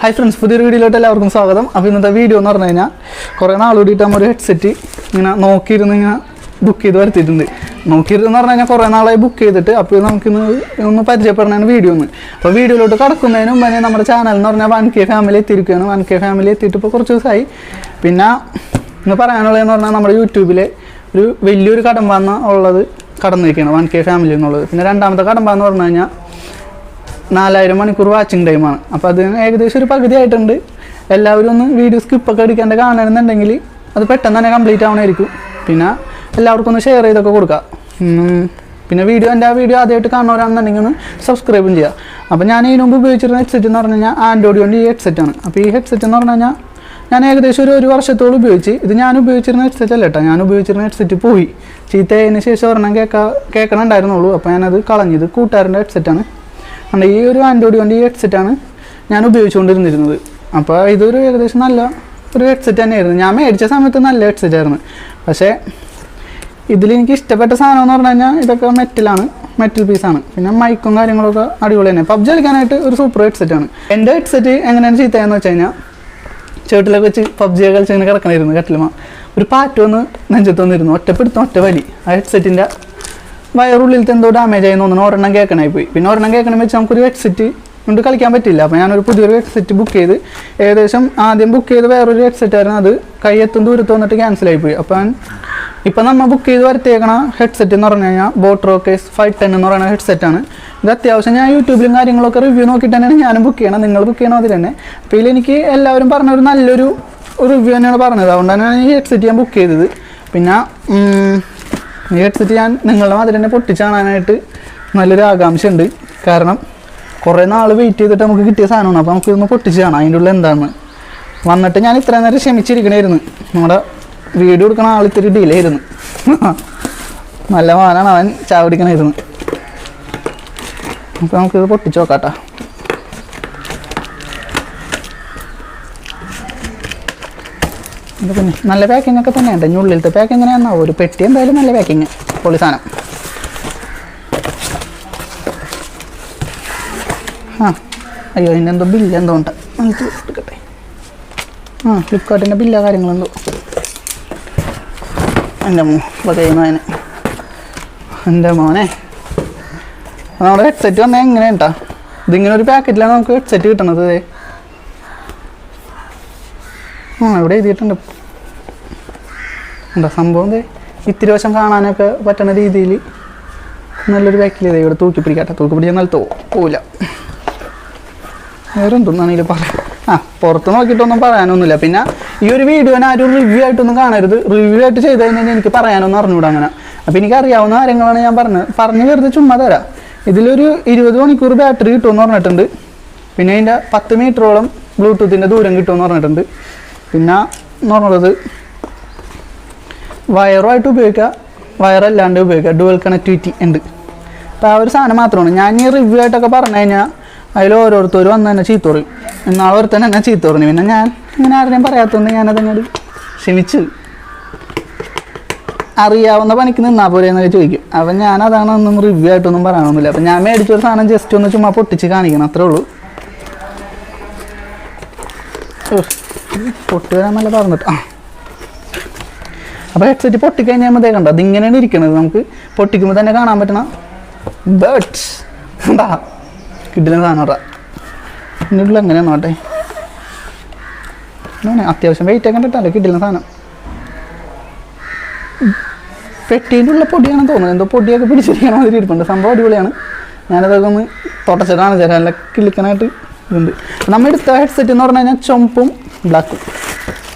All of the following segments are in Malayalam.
Hi friends, പുതിയ വീഡിയോയിലോട്ട് എല്ലാവർക്കും സ്വാഗതം. അപ്പോൾ ഇന്നത്തെ വീഡിയോ എന്ന് പറഞ്ഞു കഴിഞ്ഞാൽ കുറേ നാൾ കൂടിയിട്ട് നമ്മൾ ഒരു ഹെഡ്സെറ്റ് ഇങ്ങനെ നോക്കിയിരുന്ന് ഇങ്ങനെ ബുക്ക് ചെയ്ത് വരുത്തിയിട്ടുണ്ട്. നോക്കിയിരുന്ന് പറഞ്ഞു കഴിഞ്ഞാൽ കുറേ നാളായി ബുക്ക് ചെയ്തിട്ട് അപ്പോൾ നമുക്കിന്ന് ഒന്ന് പരിചയപ്പെടുന്നതാണ് വീഡിയോ ഒന്ന്. അപ്പോൾ വീഡിയോയിലോട്ട് കടക്കുന്നതിന് മുമ്പ് തന്നെ നമ്മുടെ ചാനൽ എന്ന് പറഞ്ഞാൽ 1K ഫാമിലി എത്തിയിരിക്കുകയാണ്. 1K ഫാമിലി എത്തിയിട്ട് ഇപ്പോൾ കുറച്ച് ദിവസമായി. പിന്നെ ഇന്ന് പറയാനുള്ളതെന്ന് പറഞ്ഞാൽ നമ്മുടെ യൂട്യൂബിലെ ഒരു വലിയൊരു കടമ്പാന്ന് ഉള്ളത് കടന്നിരിക്കുകയാണ് 1K ഫാമിലി എന്നുള്ളത്. പിന്നെ രണ്ടാമത്തെ കടമ്പാന്ന് പറഞ്ഞു കഴിഞ്ഞാൽ 4000 മണിക്കൂർ വാച്ചിങ് ടൈമാണ്. അപ്പോൾ അതിന് ഏകദേശം ഒരു പകുതി ആയിട്ടുണ്ട്. എല്ലാവരും ഒന്ന് വീഡിയോ സ്കിപ്പൊക്കെ അടിക്കാണ്ട് കാണണമെന്നുണ്ടെങ്കിൽ അത് പെട്ടെന്ന് തന്നെ കംപ്ലീറ്റ് ആവണമായിരിക്കും. പിന്നെ എല്ലാവർക്കും ഒന്ന് ഷെയർ ചെയ്തൊക്കെ കൊടുക്കുക. പിന്നെ എൻ്റെ ആ വീഡിയോ ആദ്യമായിട്ട് കാണുന്നവരാണെന്നുണ്ടെങ്കിൽ ഒന്ന് സബ്സ്ക്രൈബും ചെയ്യുക. അപ്പോൾ ഞാൻ ഇതിനു മുമ്പ് ഉപയോഗിച്ചിരുന്ന ഹെഡ്സെറ്റ് എന്ന് പറഞ്ഞു കഴിഞ്ഞാൽ ആൻഡ്രോയിഡിൻ്റെ ഈ ഹെഡ്സെറ്റാണ്. അപ്പോൾ ഈ ഹെഡ്സെറ്റ് എന്ന് പറഞ്ഞു കഴിഞ്ഞാൽ ഞാൻ ഏകദേശം ഒരു വർഷത്തോളം ഉപയോഗിച്ച്. ഇത് ഞാൻ ഉപയോഗിച്ചിരുന്ന ഹെഡ്സെറ്റ് അല്ല കേട്ടോ, ഞാൻ ഉപയോഗിച്ചിരുന്ന ഹെഡ്സെറ്റ് പോയി ചീത്തയതിന് ശേഷം ഒരെണ്ണം കേൾക്കണുണ്ടായിരുന്നുള്ളൂ. അപ്പോൾ ഞാനത് കളഞ്ഞത് കൂട്ടുകാരൻ്റെ ഹെഡ്സെറ്റാണ്. അതുകൊണ്ട് ഈ ഒരു ആൻഡ്രോയിഡിൻ്റെ ഈ ഹെഡ്സെറ്റാണ് ഞാൻ ഉപയോഗിച്ചുകൊണ്ടിരുന്നിരുന്നത്. അപ്പോൾ ഇതൊരു ഏകദേശം നല്ല ഒരു ഹെഡ്സെറ്റ് തന്നെയായിരുന്നു. ഞാൻ മേടിച്ച സമയത്ത് നല്ല ഹെഡ്സെറ്റായിരുന്നു. പക്ഷേ ഇതിലെനിക്ക് ഇഷ്ടപ്പെട്ട സാധനം എന്ന് പറഞ്ഞു കഴിഞ്ഞാൽ ഇതൊക്കെ മെറ്റൽ പീസാണ്. പിന്നെ മൈക്കും കാര്യങ്ങളൊക്കെ അടിപൊളി തന്നെ. പബ്ജി കളിക്കാനായിട്ട് ഒരു സൂപ്പർ ഹെഡ്സെറ്റാണ്. എൻ്റെ ഹെഡ്സെറ്റ് എങ്ങനെയാണ് ചീത്തയെന്ന് വെച്ച് കഴിഞ്ഞാൽ ചേട്ടിലൊക്കെ വെച്ച് പബ്ജിയൊക്കെ കളിച്ച് ഇങ്ങനെ കിടക്കണമായിരുന്നു കട്ടിലുമ. ഒരു പാറ്റ് വന്ന് നെഞ്ചത്ത് വന്നിരുന്നു, ഒറ്റ വലി. ആ ഹെഡ്സെറ്റിൻ്റെ വയറുള്ളിലത്തെ എന്തോ ഡാമേജ് ആയി തോന്നുന്നു. ഒരെണ്ണം കേൾക്കണമായി പോയി. പിന്നെ ഒരെണ്ണം കേൾക്കണം വെച്ച് നമുക്കൊരു ഹെഡ്സെറ്റ് കൊണ്ട് കളിക്കാൻ പറ്റില്ല. അപ്പോൾ ഞാനൊരു പുതിയൊരു ഹെഡ്സെറ്റ് ബുക്ക് ചെയ്ത് ഏകദേശം ആദ്യം ബുക്ക് ചെയ്ത് വേറൊരു ഹെഡ്സെറ്റായിരുന്നു. അത് കൈയെത്തും ദൂരത്ത് വന്നിട്ട് ക്യാൻസലായി പോയി. അപ്പോൾ ഇപ്പം നമ്മൾ ബുക്ക് ചെയ്ത് വരുത്തിയേക്കണ ഹെഡ്സെറ്റ് എന്ന് പറഞ്ഞു കഴിഞ്ഞാൽ Rockerz 510 എന്ന് പറയുന്ന ഹെഡ്സെറ്റാണ്. ഇത് അത്യാവശ്യം ഞാൻ യൂട്യൂബിലും കാര്യങ്ങളൊക്കെ റിവ്യൂ നോക്കിയിട്ട് തന്നെയാണ് ഞാനും ബുക്ക് ചെയ്യണം. നിങ്ങൾ ബുക്ക് ചെയ്യണം അതിൽ തന്നെ. അപ്പോൾ ഇതിലെനിക്ക് എല്ലാവരും പറഞ്ഞൊരു നല്ലൊരു റിവ്യൂ തന്നെയാണ് പറഞ്ഞത്. അതുകൊണ്ടാണ് ഞാൻ ഈ ഹെഡ്സെറ്റ് ഞാൻ ബുക്ക് ചെയ്തത്. പിന്നെ ഈ ഹെഡ്സെറ്റ് ഞാൻ നിങ്ങളുടെ അതിൽ തന്നെ പൊട്ടിച്ച് കാണാനായിട്ട് നല്ലൊരു ആകാംക്ഷ ഉണ്ട്. കാരണം കുറേ നാൾ വെയിറ്റ് ചെയ്തിട്ട് നമുക്ക് കിട്ടിയ സാധനമാണ്. അപ്പോൾ നമുക്ക് ഇതൊന്ന് പൊട്ടിച്ച് കാണാം അതിൻ്റെ ഉള്ളിൽ എന്താണെന്ന്. വന്നിട്ട് ഞാൻ ഇത്രയും നേരം ക്ഷമിച്ചിരിക്കണമായിരുന്നു. നമ്മുടെ വീഡിയോ എടുക്കണ ആളിത്തിരി ഡിലേ ആയിരുന്നു. നല്ല മാനാണ്, അവൻ ചാവടിക്കണമായിരുന്നു. അപ്പോൾ നമുക്കിത് പൊട്ടിച്ച് നോക്കാട്ടോ. പിന്നെ നല്ല പാക്കിംഗ് ഒക്കെ തന്നെയുണ്ട്. ഇനി ഉള്ളിലത്തെ പാക്ക് എങ്ങനെയാണെന്നോ ഒരു പെട്ടി എന്തായാലും നല്ല പാക്കിങ് പൊളി സാധനം. അയ്യോ അതിൻ്റെ എന്തോ ബില്ല് എന്തോ ഉണ്ട്, എടുക്കട്ടെ. ഫ്ലിപ്കാർട്ടിൻ്റെ ബില്ല കാര്യങ്ങളെന്തോ എൻ്റെ മോനെ നമ്മുടെ ഹെഡ്സെറ്റ് വന്നാൽ എങ്ങനെയാ ഇതിങ്ങനെ ഒരു പാക്കറ്റിലാണ് നമുക്ക് ഹെഡ്സെറ്റ് കിട്ടണത്. ഇവിടെ എഴുതിയിട്ടുണ്ട് എന്താ സംഭവം. ഇത്തിരി വശം കാണാനൊക്കെ പറ്റുന്ന രീതിയിൽ നല്ലൊരു പാക്കിൽ ഇവിടെ തൂക്കി പിടിച്ചാൽ നല്ല പോവില്ല. വേറെ എന്തൊന്നാണെങ്കിലും പറയാം. പുറത്ത് നോക്കിയിട്ടൊന്നും പറയാനൊന്നുമില്ല. പിന്നെ ഈ ഒരു വീഡിയോനെ ആരും റിവ്യൂ ആയിട്ടൊന്നും കാണരുത്. റിവ്യൂ ആയിട്ട് ചെയ്ത് കഴിഞ്ഞാൽ എനിക്ക് പറയാനൊന്നും അറിഞ്ഞൂടാ അങ്ങനെ. അപ്പോൾ എനിക്ക് അറിയാവുന്ന കാര്യങ്ങളാണ് ഞാൻ പറഞ്ഞ് വെറുതെ ചുമ്മാ തരാം. ഇതിലൊരു 20 മണിക്കൂർ ബാറ്ററി കിട്ടുമെന്ന് പറഞ്ഞിട്ടുണ്ട്. പിന്നെ അതിൻ്റെ 10 മീറ്ററോളം ബ്ലൂടൂത്തിൻ്റെ ദൂരം കിട്ടുമെന്ന് പറഞ്ഞിട്ടുണ്ട്. പിന്നെ എന്ന് പറഞ്ഞത് വയറുമായിട്ട് ഉപയോഗിക്കുക, വയറല്ലാണ്ട് ഉപയോഗിക്കുക, ഡുവൽ കണക്ടിവിറ്റി ഉണ്ട്. അപ്പോൾ ആ ഒരു സാധനം മാത്രമാണ്. ഞാൻ ഈ റിവ്യൂ ആയിട്ടൊക്കെ പറഞ്ഞു കഴിഞ്ഞാൽ അതിൽ ഓരോരുത്തരും വന്ന് തന്നെ ചീത്ത പറയും. എന്നാൾ ഒരുത്തന്നെ എന്നെ ചീത്ത പറഞ്ഞു. പിന്നെ ഞാൻ ഇങ്ങനെ ആരുടെയും പറയാത്തതുകൊണ്ട് ഞാനതങ്ങോട്ട് ക്ഷമിച്ചു. അറിയാവുന്ന പണിക്ക് നിന്നാൽ പോലെ എന്നൊക്കെ ചോദിക്കും. അപ്പം ഞാനതാണ് ഒന്നും റിവ്യൂ ആയിട്ടൊന്നും പറയാനൊന്നുമില്ല. അപ്പം ഞാൻ മേടിച്ചൊരു സാധനം ജസ്റ്റ് ഒന്ന് ചുമ്മാ പൊട്ടിച്ച് കാണിക്കണം, അത്രേ ഉള്ളൂ. പൊട്ടി വരാൻ നല്ല പറഞ്ഞിട്ട് അപ്പോൾ ഹെഡ്സെറ്റ് പൊട്ടിക്കഴിഞ്ഞാൽ മതി. കണ്ടോ അതിങ്ങനെയാണ് ഇരിക്കണത്. നമുക്ക് പൊട്ടിക്കുമ്പോൾ തന്നെ കാണാൻ പറ്റണ ബേർഡ്സ് എന്താ കിട്ടില്ല സാധനം ഇടാം. ഇതിനുള്ള എങ്ങനെയാണ് നോട്ടെ, അത്യാവശ്യം വെയിറ്റ് ഒക്കെ കിട്ടാല്ലേ കിട്ടില്ല സാധനം. പെട്ടീൻ്റെ ഉള്ള പൊടിയാണെന്ന് തോന്നുന്നത്. എന്തോ പൊടിയൊക്കെ പിടിച്ചിരിക്കണ മാതിരി ഇരിപ്പുണ്ട്. സംഭവം അടിപൊളിയാണ്. ഞാനതൊക്കെ ഒന്ന് തൊട്ടച്ചിട്ടാണ് ചേരാൻ നല്ല കിളിക്കാനായിട്ട് ഇതുണ്ട്. നമ്മൾ എടുത്ത ഹെഡ്സെറ്റ് എന്ന് പറഞ്ഞു കഴിഞ്ഞാൽ ചുമപ്പും ബ്ലാക്കും,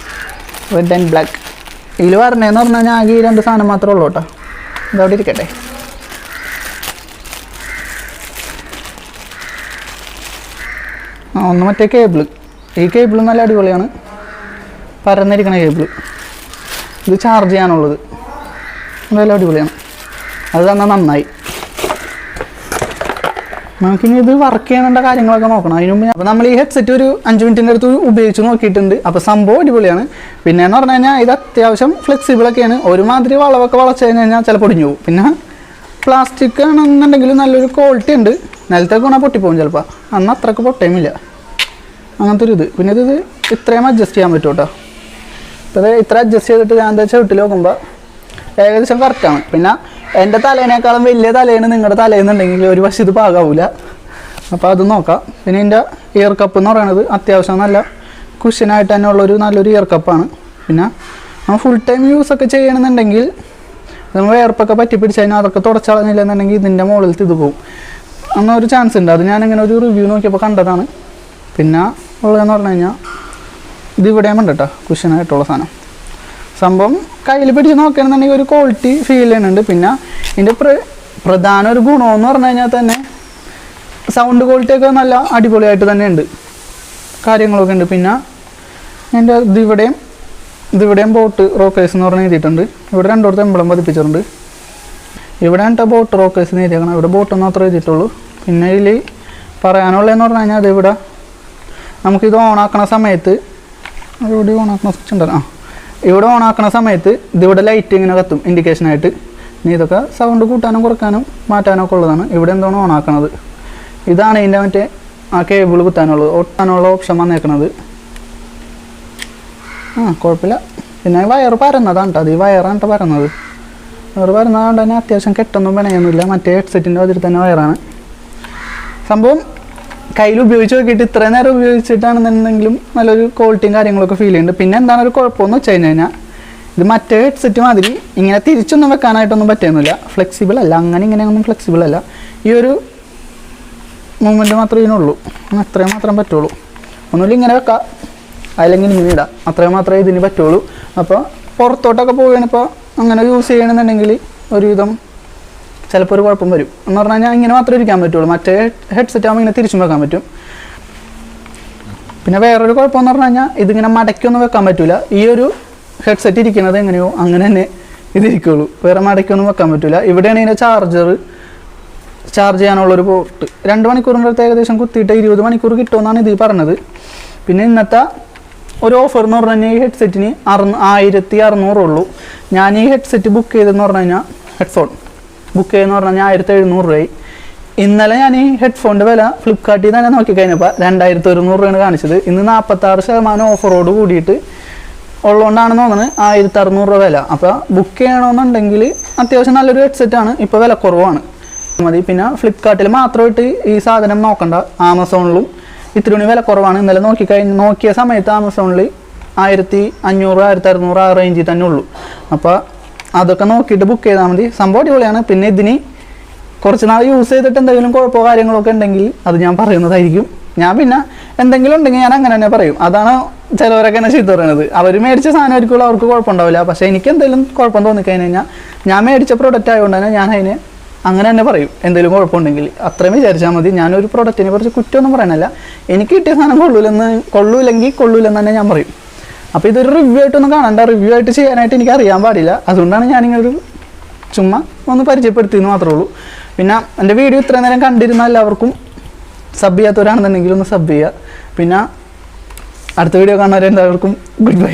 റെഡ് ആൻഡ് ബ്ലാക്ക്. ഇതിൽ പറഞ്ഞതെന്ന് പറഞ്ഞു കഴിഞ്ഞാൽ ആകെ ഈ 2 സാധനം മാത്രമേ ഉള്ളൂ കേട്ടോ. ഇതവിടെ ഇരിക്കട്ടെ. ഒന്ന് മറ്റേ കേബിള്. ഈ കേബിള് നല്ല അടിപൊളിയാണ്, പരന്നിരിക്കണ കേബിള്. ഇത് ചാർജ് ചെയ്യാനുള്ളത് നല്ല അടിപൊളിയാണ്. അത് തന്നാൽ നന്നായി. നമുക്കിനി ഇത് വർക്ക് ചെയ്യേണ്ട കാര്യങ്ങളൊക്കെ നോക്കണം. അതിന് മുമ്പ് അപ്പോൾ നമ്മൾ ഈ ഹെഡ്സെറ്റ് ഒരു 5 മിനിറ്റിൻ്റെ അടുത്ത് ഉപയോഗിച്ച് നോക്കിയിട്ടുണ്ട്. അപ്പോൾ സംഭവം അടിപൊളിയാണ്. പിന്നെ എന്ന് പറഞ്ഞു കഴിഞ്ഞാൽ ഇത് അത്യാവശ്യം ഫ്ലെക്സിബിളൊക്കെയാണ്. ഒരുമാതിരി വളവൊക്കെ വളച്ച് കഴിഞ്ഞാൽ ചിലപ്പോൾ പൊടിഞ്ഞു പോകും. പിന്നെ പ്ലാസ്റ്റിക് ആണെന്നുണ്ടെങ്കിൽ നല്ലൊരു ക്വാളിറ്റി ഉണ്ട്. നിലത്തേക്ക് വേണേൽ പൊട്ടിപ്പോകും ചിലപ്പോൾ. അന്ന് അത്രയ്ക്ക് പൊട്ടയുമില്ല. അങ്ങനത്തെ ഒരു ഇത്. പിന്നെ ഇത് ഇത്രയും അഡ്ജസ്റ്റ് ചെയ്യാൻ പറ്റും കേട്ടോ. അപ്പോൾ ഇത് ഇത്ര അഡ്ജസ്റ്റ് ചെയ്തിട്ട് ഞാൻ എന്താ ചവിട്ടിൽ നോക്കുമ്പോൾ ഏകദേശം കറക്റ്റാണ്. പിന്നെ എൻ്റെ തലേനേക്കാളും വലിയ തലേന് നിങ്ങളുടെ തലേന്നുണ്ടെങ്കിൽ ഒരു പക്ഷേ ഇത് പാകാവില്ല. അപ്പോൾ അത് നോക്കാം. പിന്നെ ഇതിൻ്റെ ഇയർ കപ്പ് എന്ന് പറയുന്നത് അത്യാവശ്യം നല്ല കുഷ്യനായിട്ട് തന്നെ ഉള്ളൊരു നല്ലൊരു ഇയർ കപ്പാണ്. പിന്നെ നമ്മൾ ഫുൾ ടൈം യൂസൊക്കെ ചെയ്യണമെന്നുണ്ടെങ്കിൽ നമ്മൾ വേർപ്പൊക്കെ പറ്റി പിടിച്ച് കഴിഞ്ഞാൽ അതൊക്കെ തുടച്ചളഞ്ഞില്ലെന്നുണ്ടെങ്കിൽ ഇതിൻ്റെ മുകളിൽ ഇത് പോകും എന്നൊരു ചാൻസ് ഉണ്ട്. അത് ഞാനിങ്ങനെ ഒരു റിവ്യൂ നോക്കിയപ്പോൾ കണ്ടതാണ്. പിന്നെ ഉള്ളതെന്ന് പറഞ്ഞു കഴിഞ്ഞാൽ ഇത് ഇവിടെയും ഉണ്ട് കേട്ടോ, കുഷ്യനായിട്ടുള്ള സാധനം. സംഭവം കയ്യിൽ പിടിച്ച് നോക്കുകയാണെന്നുണ്ടെങ്കിൽ ഒരു ക്വാളിറ്റി ഫീൽ ചെയ്യുന്നുണ്ട്. പിന്നെ ഇതിൻ്റെ പ്രധാന ഒരു ഗുണമെന്ന് പറഞ്ഞു കഴിഞ്ഞാൽ തന്നെ സൗണ്ട് ക്വാളിറ്റിയൊക്കെ നല്ല അടിപൊളിയായിട്ട് തന്നെ ഉണ്ട്, കാര്യങ്ങളൊക്കെ ഉണ്ട്. പിന്നെ എൻ്റെ ഇതിവിടെയും ബോട്ട് റോക്കേഴ്സ് എന്ന് പറഞ്ഞ് എഴുതിയിട്ടുണ്ട്. ഇവിടെ രണ്ടോടത്ത് എമ്പളം പതിപ്പിച്ചിട്ടുണ്ട്. ഇവിടെ എന്നിട്ട് ബോട്ട് റോക്കേഴ്സ് എന്ന് എഴുതിയേക്കണം. ഇവിടെ ബോട്ടൊന്നും മാത്രമേ എഴുതിയിട്ടുള്ളൂ. പിന്നെ ഇതിൽ പറയാനുള്ളതെന്ന് പറഞ്ഞു കഴിഞ്ഞാൽ അതിവിടെ നമുക്കിത് ഓണാക്കണ സമയത്ത് ഇവിടെ ഓണാക്കണ സ്വിച്ച് ഉണ്ടല്ലോ, ഇവിടെ ഓണാക്കണ സമയത്ത് ഇതിവിടെ ലൈറ്റ് ഇങ്ങനെ കത്തും ഇൻഡിക്കേഷനായിട്ട്. ഇനി ഇതൊക്കെ സൗണ്ട് കൂട്ടാനും കുറക്കാനും മാറ്റാനൊക്കെ ഉള്ളതാണ്. ഇവിടെ എന്താണ് ഓണാക്കണത്, ഇതാണ് ഇതിൻ്റെ മറ്റേ ആ കേബിൾ കുത്താനുള്ളത്, ഒട്ടാനുള്ള ഓപ്ഷൻ വന്നേക്കണത്. കുഴപ്പമില്ല. പിന്നെ വയർ പരന്നതാണ് കേട്ടോ, അത് ഈ വയറാണ് കേട്ടോ പരന്നത്. വയർ പരന്നതുകൊണ്ട് തന്നെ അത്യാവശ്യം കെട്ടൊന്നും പിണയൊന്നുമില്ല. മറ്റേ ഹെഡ്സെറ്റിൻ്റെ അതിൽ തന്നെ വയറാണ്. സംഭവം കയ്യിൽ ഉപയോഗിച്ച് നോക്കിയിട്ട് ഇത്രയും നേരം ഉപയോഗിച്ചിട്ടാണെന്നുണ്ടെങ്കിലും നല്ലൊരു ക്വാളിറ്റിയും കാര്യങ്ങളൊക്കെ ഫീൽ ചെയ്യുന്നുണ്ട്. പിന്നെ എന്താണ് ഒരു കുഴപ്പമെന്ന് വെച്ച് കഴിഞ്ഞാൽ ഇത് മറ്റേ ഹെഡ്സെറ്റ് മാതിരി ഇങ്ങനെ തിരിച്ചൊന്നും വെക്കാനായിട്ടൊന്നും പറ്റുന്നില്ല. ഫ്ലെക്സിബിൾ അല്ല, അങ്ങനെ ഇങ്ങനെയൊന്നും ഫ്ലെക്സിബിൾ അല്ല. ഈ ഒരു മൂവ്മെൻറ്റ് മാത്രമേ ഇതിനുള്ളൂ, അത്രയും മാത്രം പറ്റുള്ളൂ. ഒന്നുമില്ല ഇങ്ങനെ വെക്കാം, അല്ലെങ്കിൽ ഇങ്ങനെ ഇടാം, അത്രയും മാത്രമേ ഇതിന് പറ്റുള്ളൂ. അപ്പോൾ പുറത്തോട്ടൊക്കെ പോവുകയാണ് ഇപ്പോൾ അങ്ങനെ യൂസ് ചെയ്യണമെന്നുണ്ടെങ്കിൽ ഒരുവിധം ചിലപ്പോൾ ഒരു കുഴപ്പം വരും എന്ന് പറഞ്ഞു കഴിഞ്ഞാൽ ഇങ്ങനെ മാത്രമേ ഇരിക്കാൻ പറ്റുള്ളൂ. മറ്റേ ഹെഡ്സെറ്റ് ആകുമ്പോൾ ഇങ്ങനെ തിരിച്ചും വെക്കാൻ പറ്റും. പിന്നെ വേറൊരു കുഴപ്പമെന്ന് പറഞ്ഞു കഴിഞ്ഞാൽ ഇതിങ്ങനെ മടക്കിയൊന്നും വെക്കാൻ പറ്റില്ല. ഈ ഒരു ഹെഡ്സെറ്റ് ഇരിക്കുന്നത് എങ്ങനെയോ അങ്ങനെ തന്നെ ഇതിരിക്കുള്ളൂ, വേറെ മടക്കിയൊന്നും വെക്കാൻ പറ്റില്ല. ഇവിടെയാണ് ഇതിൻ്റെ ചാർജ് ചെയ്യാനുള്ളൊരു പോർട്ട്. 2 മണിക്കൂറിൻ്റെ അടുത്ത് ഏകദേശം കുത്തിയിട്ട് 20 മണിക്കൂർ കിട്ടുമെന്നാണ് ഇത് പറഞ്ഞത്. പിന്നെ ഇന്നത്തെ ഒരു ഓഫർ എന്ന് പറഞ്ഞു കഴിഞ്ഞാൽ ഈ ഹെഡ്സെറ്റിന് 1600 ഉള്ളൂ. ഞാൻ ഈ ഹെഡ്സെറ്റ് ബുക്ക് ചെയ്തെന്ന് പറഞ്ഞു കഴിഞ്ഞാൽ ഹെഡ്ഫോൺ ബുക്ക് ചെയ്തെന്ന് പറഞ്ഞു കഴിഞ്ഞാൽ 1700 രൂപയായി. ഇന്നലെ ഞാൻ ഈ ഹെഡ്ഫോണിൻ്റെ വില ഫ്ലിപ്കാർട്ടിൽ തന്നെ നോക്കിക്കഴിഞ്ഞപ്പോൾ 2100 രൂപയാണ് കാണിച്ചത്. ഇന്ന് 46% ഓഫറോട് കൂടിയിട്ട് ഉള്ളതുകൊണ്ടാണെന്ന് തോന്നുന്നത് 1600 രൂപ വില. അപ്പോൾ ബുക്ക് ചെയ്യണമെന്നുണ്ടെങ്കിൽ അത്യാവശ്യം നല്ലൊരു ഹെഡ്സെറ്റാണ്, ഇപ്പോൾ വില കുറവാണ് മതി. പിന്നെ ഫ്ലിപ്കാർട്ടിൽ മാത്രമായിട്ട് ഈ സാധനം നോക്കണ്ട, ആമസോണിലും ഇത്തിരി വില കുറവാണ്. ഇന്നലെ നോക്കിയ സമയത്ത് ആമസോണിൽ 1500 1600 ആ റേഞ്ചിൽ തന്നെ ഉള്ളൂ. അപ്പോൾ അതൊക്കെ നോക്കിയിട്ട് ബുക്ക് ചെയ്താൽ മതി. സംഭവം അടിപൊളിയാണ്. പിന്നെ ഇതിന് കുറച്ച് നാൾ യൂസ് ചെയ്തിട്ട് എന്തെങ്കിലും കുഴപ്പമോ കാര്യങ്ങളൊക്കെ ഉണ്ടെങ്കിൽ അത് ഞാൻ പറയുന്നതായിരിക്കും. ഞാൻ പിന്നെ എന്തെങ്കിലും ഉണ്ടെങ്കിൽ ഞാൻ അങ്ങനെ തന്നെ പറയും. അതാണ് ചിലവരൊക്കെ എന്നെ ചീത്ത പറയുന്നത്. അവർ മേടിച്ച സാധനമായിരിക്കും, അവർക്ക് കുഴപ്പമുണ്ടാവില്ല. പക്ഷേ എനിക്ക് എന്തെങ്കിലും കുഴപ്പം തോന്നിക്കഴിഞ്ഞ് കഴിഞ്ഞാൽ ഞാൻ മേടിച്ച പ്രൊഡക്റ്റ് ആയതുകൊണ്ട് തന്നെ ഞാൻ അതിന് അങ്ങനെ തന്നെ പറയും. എന്തെങ്കിലും കുഴപ്പമുണ്ടെങ്കിൽ അത്രയും വിചാരിച്ചാൽ മതി. ഞാനൊരു പ്രൊഡക്റ്റിനെ കുറിച്ച് കുറ്റമൊന്നും പറയാനല്ല, എനിക്ക് കിട്ടിയ സാധനം കൊള്ളൂലെന്ന് തന്നെ ഞാൻ പറയും. അപ്പോൾ ഇതൊരു റിവ്യൂ ആയിട്ടൊന്നും കാണണ്ട, റിവ്യൂ ആയിട്ട് ചെയ്യാനായിട്ട് എനിക്ക് അറിയാൻ പാടില്ല. അതുകൊണ്ടാണ് ഞാനിങ്ങനൊരു ചുമ്മാ ഒന്ന് പരിചയപ്പെടുത്തിയെന്ന് മാത്രമേ ഉള്ളൂ. പിന്നെ എൻ്റെ വീഡിയോ ഇത്രയും നേരം കണ്ടിരുന്ന എല്ലാവർക്കും സബ് ചെയ്യാത്തവരാണെന്നുണ്ടെങ്കിൽ ഒന്ന് സബ് ചെയ്യുക. പിന്നെ അടുത്ത വീഡിയോ കാണുന്നവരെല്ലാവർക്കും ഗുഡ് ബൈ.